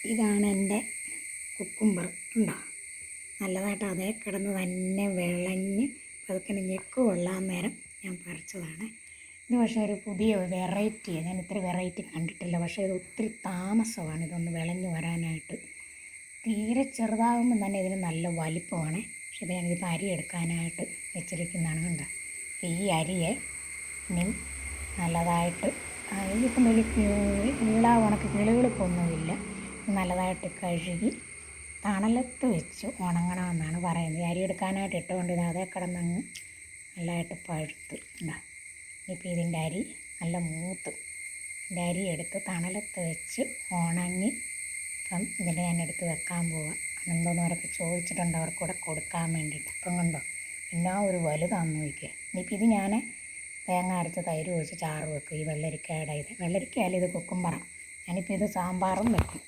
ഇതാണ് എൻ്റെ കുക്കുംബർ. ഉണ്ടോ? നല്ലതായിട്ട് അതേ കിടന്ന് തന്നെ വിളഞ്ഞ് പതുക്കെ ഞെക്ക് കൊള്ളാൻ നേരം ഞാൻ പറിച്ചതാണ്. ഇത് പക്ഷേ ഒരു പുതിയ വെറൈറ്റിയാണ്. ഞാൻ ഇത്ര വെറൈറ്റി കണ്ടിട്ടില്ല. പക്ഷേ ഇത് ഒത്തിരി താമസമാണ് ഇതൊന്ന് വിളഞ്ഞ് വരാനായിട്ട്. തീരെ ചെറുതാകുമ്പോൾ തന്നെ ഇതിന് നല്ല വലിപ്പമാണ്. പക്ഷേ ഇത് ഞാനിതിപ്പോൾ അരി എടുക്കാനായിട്ട് വെച്ചിരിക്കുന്നതാണ്. കണ്ടോ? ഈ അരിയെ ഇനി നല്ലതായിട്ട് ഇതിപ്പം വലിയ ഉണക്ക് കിളുകിളുപ്പൊന്നുമില്ല. നല്ലതായിട്ട് കഴുകി തണലത്ത് വെച്ച് ഉണങ്ങണമെന്നാണ് പറയുന്നത്. അരി എടുക്കാനായിട്ട് ഇട്ടുകൊണ്ട് ഇത് അതേ കിടന്നങ്ങ് നല്ലതായിട്ട് പഴുത്ത്. ഉണ്ടാ ഇനിയിപ്പോൾ ഇതിൻ്റെ അരി നല്ല മൂത്ത് ഇതിൻ്റെ അരി എടുത്ത് തണലത്ത് വെച്ച് ഉണങ്ങി ഇപ്പം ഇതിൻ്റെ ഞാൻ എടുത്ത് വെക്കാൻ പോവാം. എന്തോന്നവരൊക്കെ ചോദിച്ചിട്ടുണ്ട്, അവർക്ക് കൂടെ കൊടുക്കാൻ വേണ്ടിയിട്ട്. അപ്പം കണ്ടോ പിന്നെ ഒരു വലുതാന്ന് നോക്കിയേ. ഇനിയിപ്പോൾ ഇത് ഞാൻ തേങ്ങ അരച്ച് തൈര് ഒഴിച്ച് ചാറ് വെക്കും. ഈ വെള്ളരിക്കയുടെ ഇത് വെള്ളരിക്കയല്ല, ഇത് കുക്കുംബറാണ്. ഞാനിപ്പോൾ ഇത് സാമ്പാറും വെക്കും.